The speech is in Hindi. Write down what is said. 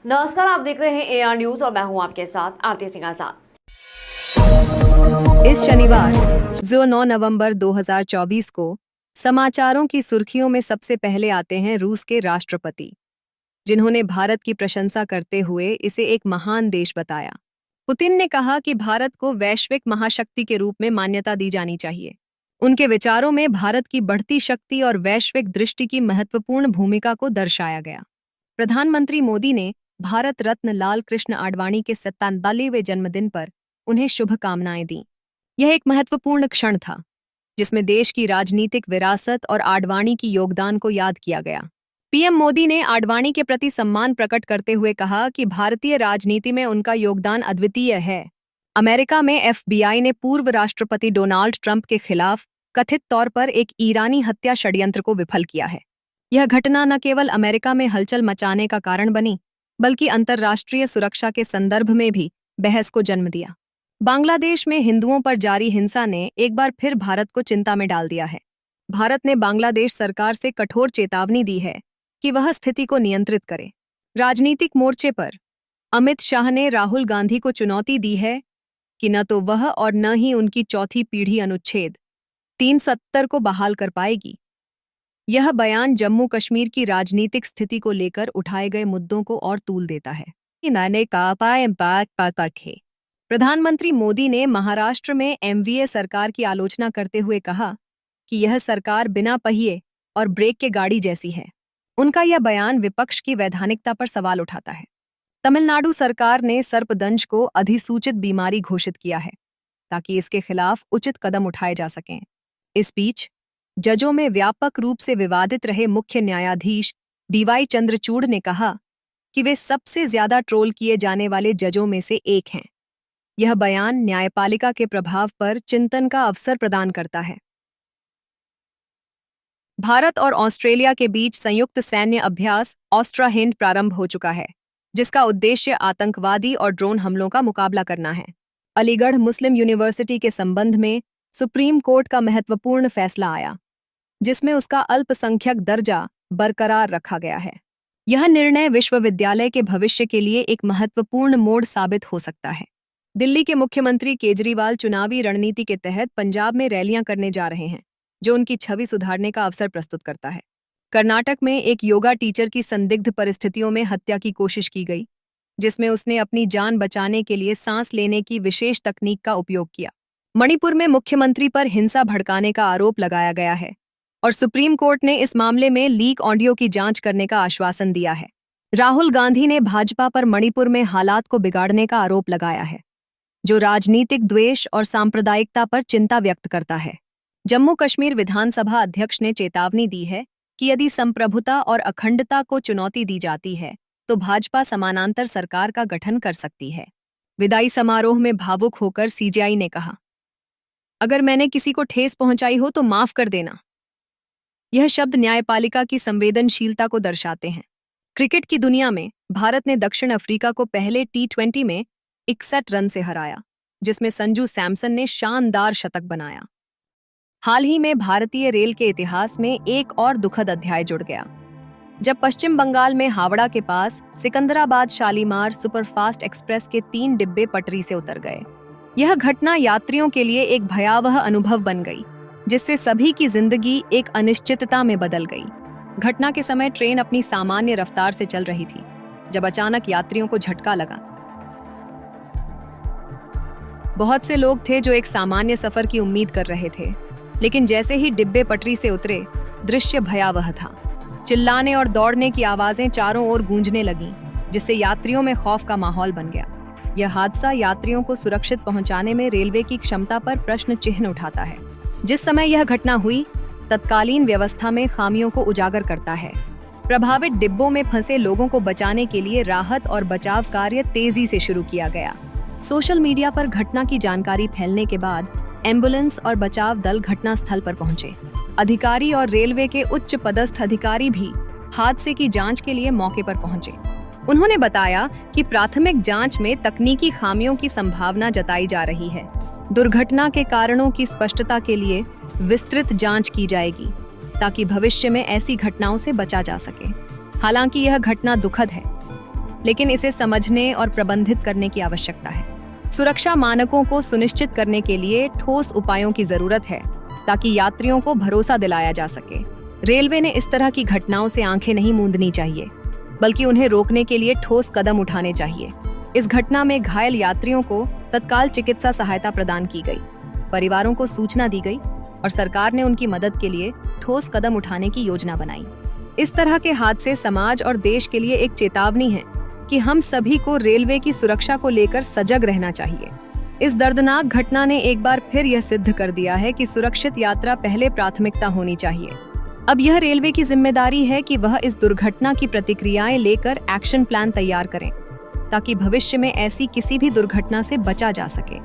नमस्कार, आप देख रहे हैं एआर न्यूज और मैं हूं आपके साथ आरती सिंह आजाद। इस शनिवार जो 9 नवंबर 2024 को समाचारों की सुर्खियों में सबसे पहले आते हैं रूस के राष्ट्रपति, जिन्होंने भारत की प्रशंसा करते हुए इसे एक महान देश बताया। पुतिन ने कहा कि भारत को वैश्विक महाशक्ति के रूप में मान्यता दी जानी चाहिए। उनके विचारों में भारत की बढ़ती शक्ति और वैश्विक दृष्टि की महत्वपूर्ण भूमिका को दर्शाया गया। प्रधानमंत्री मोदी ने भारत रत्न लाल कृष्ण आडवाणी के 97वें जन्मदिन पर उन्हें शुभकामनाएं दी। यह एक महत्वपूर्ण क्षण था, जिसमें देश की राजनीतिक विरासत और आडवाणी की योगदान को याद किया गया। पीएम मोदी ने आडवाणी के प्रति सम्मान प्रकट करते हुए कहा कि भारतीय राजनीति में उनका योगदान अद्वितीय है। अमेरिका में एफबीआई ने पूर्व राष्ट्रपति डोनाल्ड ट्रंप के खिलाफ कथित तौर पर एक ईरानी हत्या षड्यंत्र को विफल किया है। यह घटना न केवल अमेरिका में हलचल मचाने का कारण बनी, बल्कि अंतर्राष्ट्रीय सुरक्षा के संदर्भ में भी बहस को जन्म दिया। बांग्लादेश में हिंदुओं पर जारी हिंसा ने एक बार फिर भारत को चिंता में डाल दिया है। भारत ने बांग्लादेश सरकार से कठोर चेतावनी दी है कि वह स्थिति को नियंत्रित करे। राजनीतिक मोर्चे पर अमित शाह ने राहुल गांधी को चुनौती दी है कि न तो वह और न ही उनकी चौथी पीढ़ी अनुच्छेद 370 को बहाल कर पाएगी। यह बयान जम्मू कश्मीर की राजनीतिक स्थिति को लेकर उठाए गए मुद्दों को और तूल देता है। प्रधानमंत्री मोदी ने महाराष्ट्र में एमवीए सरकार की आलोचना करते हुए कहा कि यह सरकार बिना पहिए और ब्रेक के गाड़ी जैसी है। उनका यह बयान विपक्ष की वैधानिकता पर सवाल उठाता है। तमिलनाडु सरकार ने सर्पदंश को अधिसूचित बीमारी घोषित किया है, ताकि इसके खिलाफ उचित कदम उठाए जा सकें। इस बीच जजों में व्यापक रूप से विवादित रहे मुख्य न्यायाधीश डीवाई चंद्रचूड़ ने कहा कि वे सबसे ज्यादा ट्रोल किए जाने वाले जजों में से एक हैं। यह बयान न्यायपालिका के प्रभाव पर चिंतन का अवसर प्रदान करता है। भारत और ऑस्ट्रेलिया के बीच संयुक्त सैन्य अभ्यास ऑस्ट्रा हिंड प्रारंभ हो चुका है, जिसका उद्देश्य आतंकवादी और ड्रोन हमलों का मुकाबला करना है। अलीगढ़ मुस्लिम यूनिवर्सिटी के संबंध में सुप्रीम कोर्ट का महत्वपूर्ण फैसला आया, जिसमें उसका अल्पसंख्यक दर्जा बरकरार रखा गया है। यह निर्णय विश्वविद्यालय के भविष्य के लिए एक महत्वपूर्ण मोड़ साबित हो सकता है। दिल्ली के मुख्यमंत्री केजरीवाल चुनावी रणनीति के तहत पंजाब में रैलियां करने जा रहे हैं, जो उनकी छवि सुधारने का अवसर प्रस्तुत करता है। कर्नाटक में एक योगा टीचर की संदिग्ध परिस्थितियों में हत्या की कोशिश की गई, जिसमें उसने अपनी जान बचाने के लिए सांस लेने की विशेष तकनीक का उपयोग किया। मणिपुर में मुख्यमंत्री पर हिंसा भड़काने का आरोप लगाया गया है और सुप्रीम कोर्ट ने इस मामले में लीक ऑडियो की जांच करने का आश्वासन दिया है। राहुल गांधी ने भाजपा पर मणिपुर में हालात को बिगाड़ने का आरोप लगाया है, जो राजनीतिक द्वेष और सांप्रदायिकता पर चिंता व्यक्त करता है। जम्मू कश्मीर विधानसभा अध्यक्ष ने चेतावनी दी है कि यदि संप्रभुता और अखंडता को चुनौती दी जाती है, तो भाजपा समानांतर सरकार का गठन कर सकती है। विदाई समारोह में भावुक होकर सीजेआई ने कहा, अगर मैंने किसी को ठेस पहुंचाई हो तो माफ कर देना। यह शब्द न्यायपालिका की संवेदनशीलता को दर्शाते हैं। क्रिकेट की दुनिया में भारत ने दक्षिण अफ्रीका को पहले T20 में 61 रन से हराया, जिसमें संजू सैमसन ने शानदार शतक बनाया। हाल ही में भारतीय रेल के इतिहास में एक और दुखद अध्याय जुड़ गया, जब पश्चिम बंगाल में हावड़ा के पास सिकंदराबाद शालीमार सुपरफास्ट एक्सप्रेस के 3 डिब्बे पटरी से उतर गए। यह घटना यात्रियों के लिए एक भयावह अनुभव बन गई, जिससे सभी की जिंदगी एक अनिश्चितता में बदल गई। घटना के समय ट्रेन अपनी सामान्य रफ्तार से चल रही थी, जब अचानक यात्रियों को झटका लगा। बहुत से लोग थे जो एक सामान्य सफर की उम्मीद कर रहे थे, लेकिन जैसे ही डिब्बे पटरी से उतरे, दृश्य भयावह था। चिल्लाने और दौड़ने की आवाजें चारों ओर गूंजने लगीं, जिससे यात्रियों में खौफ का माहौल बन गया। यह हादसा यात्रियों को सुरक्षित पहुंचाने में रेलवे की क्षमता पर प्रश्न चिन्ह उठाता है। जिस समय यह घटना हुई, तत्कालीन व्यवस्था में खामियों को उजागर करता है। प्रभावित डिब्बों में फंसे लोगों को बचाने के लिए राहत और बचाव कार्य तेजी से शुरू किया गया। सोशल मीडिया पर घटना की जानकारी फैलने के बाद एम्बुलेंस और बचाव दल घटनास्थल पर पहुंचे। अधिकारी और रेलवे के उच्च पदस्थ अधिकारी भी हादसे की जांच के लिए मौके पर पहुंचे। उन्होंने बताया कि प्राथमिक जांच में तकनीकी खामियों की संभावना जताई जा रही है। दुर्घटना के कारणों की स्पष्टता के लिए विस्तृत जांच की जाएगी, ताकि भविष्य में ऐसी घटनाओं से बचा जा सके। हालांकि यह घटना दुखद है, लेकिन इसे समझने और प्रबंधित करने की आवश्यकता है। सुरक्षा मानकों को सुनिश्चित करने के लिए ठोस उपायों की जरूरत है ताकि यात्रियों को भरोसा दिलाया जा सके। रेलवे ने इस तरह की घटनाओं से आंखें नहीं मूंदनी चाहिए, बल्कि उन्हें रोकने के लिए ठोस कदम उठाने चाहिए। इस घटना में घायल यात्रियों को तत्काल चिकित्सा सहायता प्रदान की गई, परिवारों को सूचना दी गई और सरकार ने उनकी मदद के लिए ठोस कदम उठाने की योजना बनाई। इस तरह के हादसे समाज और देश के लिए एक चेतावनी है कि हम सभी को रेलवे की सुरक्षा को लेकर सजग रहना चाहिए। इस दर्दनाक घटना ने एक बार फिर यह सिद्ध कर दिया है कि सुरक्षित यात्रा पहले प्राथमिकता होनी चाहिए। अब यह रेलवे की जिम्मेदारी है कि वह इस दुर्घटना की प्रतिक्रियाएं लेकर एक्शन प्लान तैयार करें ताकि भविष्य में ऐसी किसी भी दुर्घटना से बचा जा सके।